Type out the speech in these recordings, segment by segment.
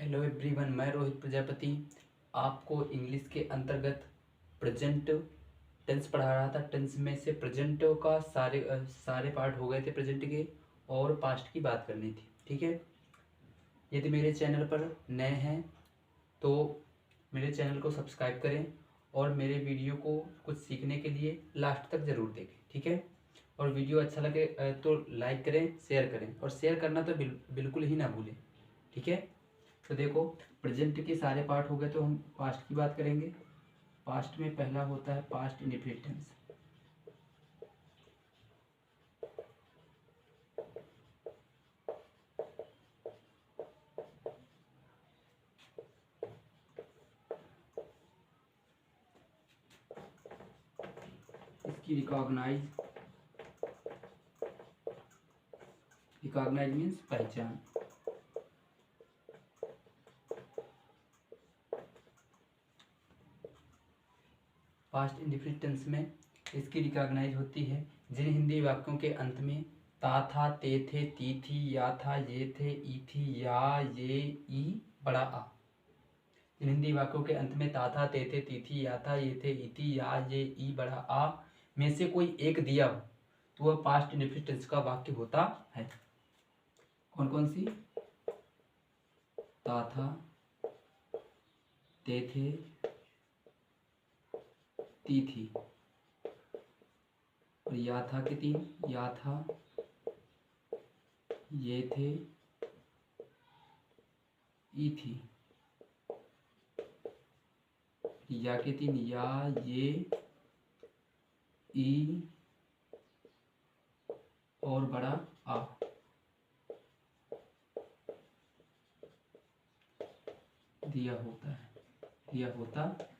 Hello everyone, मैं रोहित प्रजापति आपको English के अंतर्गत प्रेजेंट टेंस पढ़ा रहा था। टेंस में से प्रेजेंट का सारे पार्ट हो गए थे प्रेजेंट के, और पास्ट की बात करनी थी। ठीक है, यदि मेरे चैनल पर नए हैं तो मेरे चैनल को सब्सक्राइब करें और मेरे वीडियो को कुछ सीखने के लिए लास्ट तक ज़रूर देखें। ठीक है, और वीडियो अच्छा लगे तो लाइक करें, शेयर करें, और शेयर करना तो बिल्कुल ही ना भूलें। ठीक है, तो देखो, प्रेजेंट के सारे पार्ट हो गए तो हम पास्ट की बात करेंगे। पास्ट में पहला होता है पास्ट इंडेफिनिट टेंस। इसकी रिकॉग्नाइज मीन्स पहचान। पास्ट इंडेफिनिट टेंस में इसकी रिकॉग्नाइज होती है जिन हिंदी वाक्यों के अंत में ता था, ते थे, ती थी, या था, ये थे, ई थी, या, ये, ई बड़ा आ। जिन हिंदी वाक्यों के अंत में ता था, ते थे, ती थी, या था, ये थे, ई थी, या, ये, ई बड़ा आ में से कोई एक दिया हो तो वह पास्ट इंडेफिनिट टेंस का वाक्य होता है। कौन कौन सी? ता था, ते थे, ती थी, और या था के तीन, या था, ये थे, ई थी, या के तीन, या, ये, ई और बड़ा आ। दिया होता है, दिया होता है।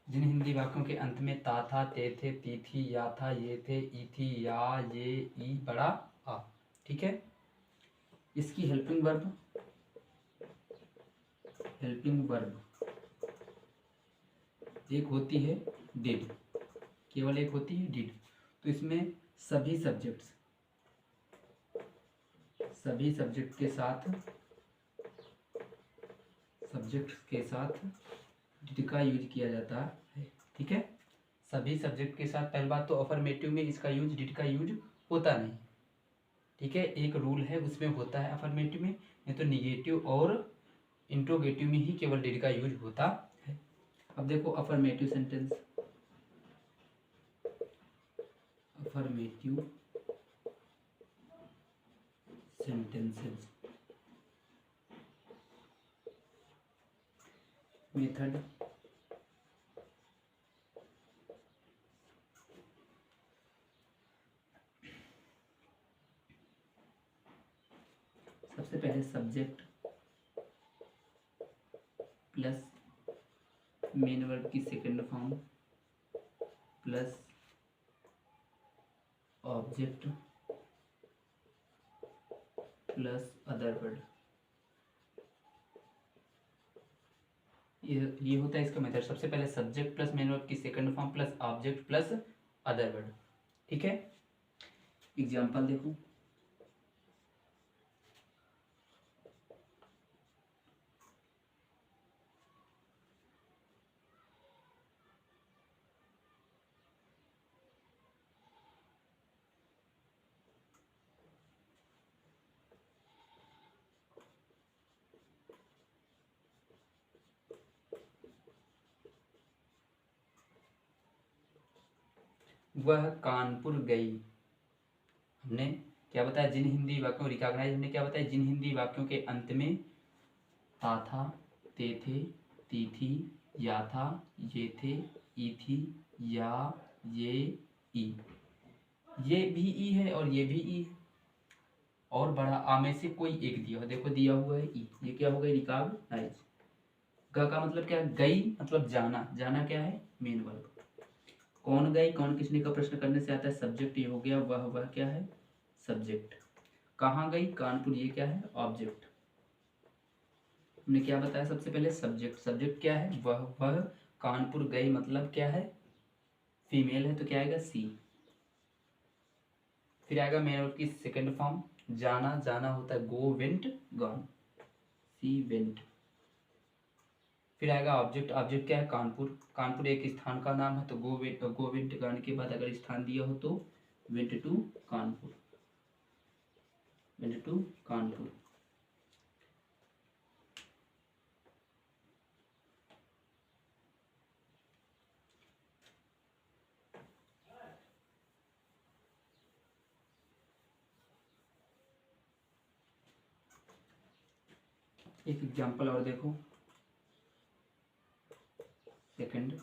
जिन हिंदी वाक्यों के अंत में ता था, ते थे, ती थी, या था, ये थे, ई थी, या, ये, ई बड़ा आ। ठीक है, इसकी हेल्पिंग वर्ब एक होती है डिड, केवल एक होती है डिड। तो इसमें सभी सब्जेक्ट के साथ डिड का यूज किया जाता है। ठीक है, सभी सब्जेक्ट के साथ। पहली बात तो अफर्मेटिव में इसका यूज, डिड का यूज होता नहीं। ठीक है, एक रूल है उसमें होता है अफर्मेटिव में, नहीं तो निगेटिव और इंट्रोगेटिव में ही केवल डिड का यूज होता है। अब देखो अफर्मेटिव सेंटेंसेस मेथड। सबसे पहले सब्जेक्ट प्लस मेन वर्ब की second form plus object plus other word, ये होता है इसका मेथड। सबसे पहले सब्जेक्ट प्लस मेन वर्ब की second form plus object plus other word. ठीक है, एग्जांपल देखो। वह कानपुर गई। हमने क्या बताया? जिन हिंदी वाक्यों रिकॉग्नाइज, हमने क्या बताया? जिन हिंदी वाक्यों के अंत में ता था, ते थे, ती थी, या था, ये थे, ई थी, या, ये, ई। ये भी ई है और ये भी ई है, और बड़ा आ में से कोई एक दिया हो। देखो दिया हुआ है ई, ये क्या हो गई? रिकॉग्नाइज। ग का मतलब क्या है? गई मतलब जाना। जाना क्या है? Main verb. कौन गई, कौन किसने का प्रश्न करने से आता है सब्जेक्ट, ये हो गया। वह क्या है? सब्जेक्ट। कहाँ गई? कानपुर, ये क्या है? ऑब्जेक्ट। हमने क्या बताया? सबसे पहले सब्जेक्ट। सब्जेक्ट क्या है? वह कानपुर गई, मतलब क्या है? फीमेल है तो क्या आएगा? सी। फिर आएगा मेन वर्ब की सेकंड फॉर्म जाना, जाना होता है गो, वेंट, गॉन, सी वेंट। फिर आएगा ऑब्जेक्ट, ऑब्जेक्ट क्या है, कानपुर, कानपुर एक स्थान का नाम है, तो गो वेंट गॉन के बाद अगर स्थान दिया हो तो went to Kanpur, went to Kanpur. एक एग्जाम्पल और देखो, सेकंड,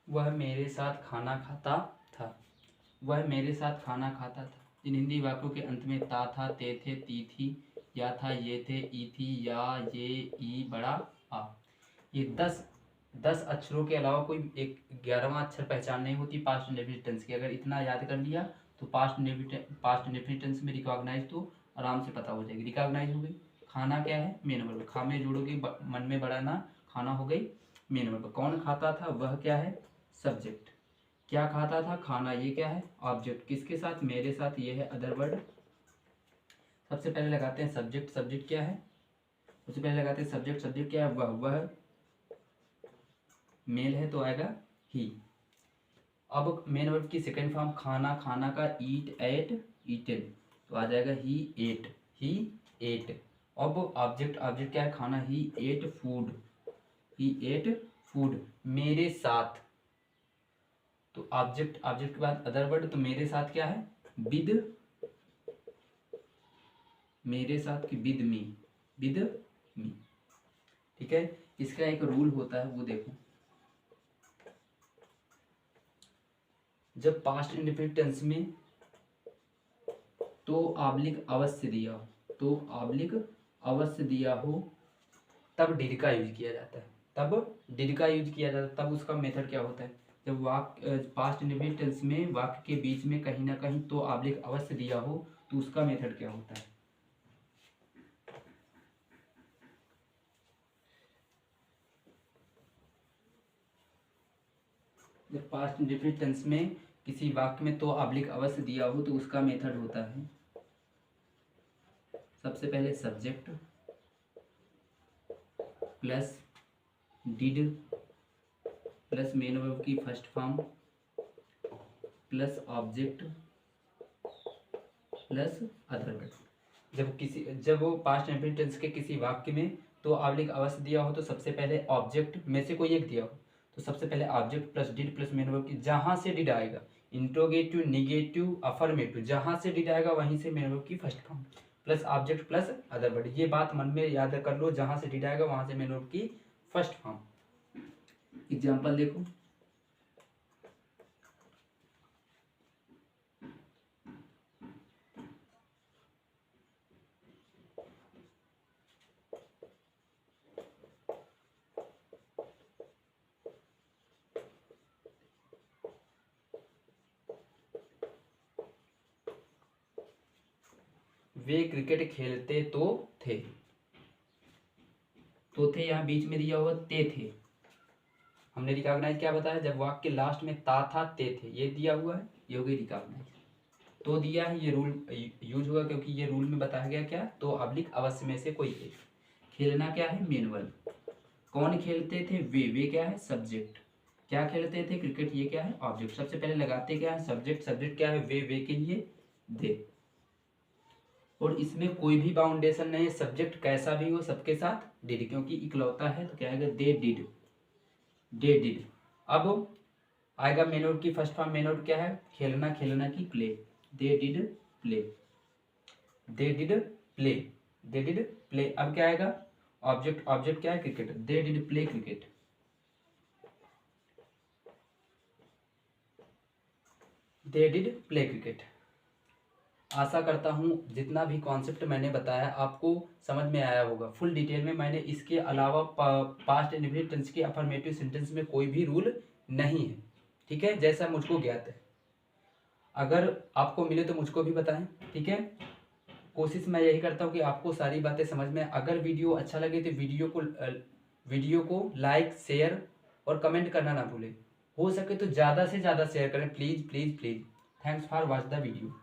वह मेरे साथ खाना खाता था, वह मेरे साथ खाना खाता था। इन हिंदी वाक्यों के अंत में ता था, ते थे, ती थी, या था, ये थे, ई थी, या, ये, ई, बड़ा, आ, ये 10 अक्षरों के अलावा कोई एक 11वां अक्षर पहचान नहीं होती पास्ट इंडेफिनिट टेंस की। अगर इतना याद कर लिया तो पास्ट इंडेफिनिट टेंस में रिकॉग्नाइज तो आराम से पता हो जाएगी। रिकॉग्नाइज हो गई, खाना क्या है, मेन वर्ब, खा में जोड़ोगे मन में बड़ा ना, खाना हो गई मेन वर्ब। कौन खाता था, वह क्या है, सब्जेक्ट। क्या खाता था, खाना, ये क्या है, ऑब्जेक्ट। किसके साथ, मेरे साथ, ये है अदर वर्ड। सबसे पहले लगाते हैं सब्जेक्ट, सब्जेक्ट क्या है, सबसे पहले लगाते हैं सब्जेक्ट, सब्जेक्ट क्या है, वह मेल है तो आएगा ही। अब मेन वर्ब की सेकेंड फॉर्म खाना, खाना का ईट, एट, ईटेन, तो आ जाएगा ही एट, ही एट। अब ऑब्जेक्ट, ऑब्जेक्ट क्या है, खाना, ही एट फूड, ही एट फूड मेरे साथ। तो ऑब्जेक्ट, ऑब्जेक्ट के बाद अदर वर्ड, तो मेरे साथ क्या है, विद, मेरे साथ की विद मी, विद मी। ठीक है, इसका एक रूल होता है वो देखो, जब पास्ट इंडेफिनिट टेंस में तो ऑब्लिक अवश्य दिया हो, तो ऑब्लिक अवश्य दिया हो तब डिड का यूज किया जाता है, तब डिड का यूज किया जाता है। तब उसका मेथड क्या होता है, जब वाक्य पास्ट इंडेफिनिट टेंस में वाक्य के बीच में कहीं ना कहीं तो ऑब्लिक अवश्य दिया हो तो उसका मेथड क्या होता है। जब पास्ट इंडेफिनिट टेंस में किसी वाक्य में तो ऑब्लिक अवश्य दिया हो तो उसका मेथड होता है, सबसे पहले subject plus did plus main verb की first form plus object plus other word. जब वो पास्ट इंडेफिनिट टेंस के किसी वाक्य में तो ऑब्लिक अवश्य दिया हो तो सबसे पहले ऑब्जेक्ट में से कोई एक दिया हो तो सबसे पहले object plus did plus main verb की, जहां से डिड आएगा, इंट्रोगेटिव, निगेटिव, अफर्मेटिव, जहां से डिड आएगा वहीं से मेन वर्ब की first form plus object plus other word. ये बात मन में याद कर लो, जहां से डिड आएगा वहां से मेन वर्ब की फर्स्ट फॉर्म। एग्जाम्पल देखो, वे क्रिकेट खेलते तो थे, तो थे यहाँ बीच में दिया हुआ ते थे। हमने रिकॉग्नाइज क्या बताया, जब वाक्य के लास्ट में ता था ते थे ये दिया हुआ है, ये हो गई रिकॉग्नाइज। तो दिया है, ये रूल यूज हुआ क्योंकि ये रूल में बताया गया क्या, तो ऑब्लिक अवश्य में से कोई एक। खेलना क्या है, मेन वर्ब। कौन खेलते थे, वे क्या है, सब्जेक्ट। क्या खेलते थे, क्रिकेट, ये क्या है, ऑब्जेक्ट। सबसे पहले लगाते क्या है, सब्जेक्ट, सब्जेक्ट क्या है, वे के लिए दे। और इसमें कोई भी बाउंडेशन नहीं है, सब्जेक्ट कैसा भी हो सबके साथ डिड, क्योंकि इकलौता है तो क्या आएगा, दे डिड, दे डिड। अब आएगा मेन वर्ब की फर्स्ट फॉर्म, मेन वर्ब क्या है, खेलना, खेलना की play, they did play, they did play, they did play. अब क्या आएगा, ऑब्जेक्ट, ऑब्जेक्ट क्या है, cricket, they did play cricket, they did play cricket. आशा करता हूँ जितना भी कॉन्सेप्ट मैंने बताया आपको समझ में आया होगा। फुल डिटेल में मैंने इसके अलावा पास्ट इंडेफिनिट टेंस के अफर्मेटिव सेंटेंस में कोई भी रूल नहीं है, ठीक है, जैसा मुझको ज्ञात है। अगर आपको मिले तो मुझको भी बताएं, ठीक है। कोशिश मैं यही करता हूँ कि आपको सारी बातें समझ में। अगर वीडियो अच्छा लगे तो वीडियो को लाइक, शेयर और कमेंट करना ना भूलें। हो सके तो ज़्यादा से ज़्यादा शेयर करें, please please please. Thanks for watch the video.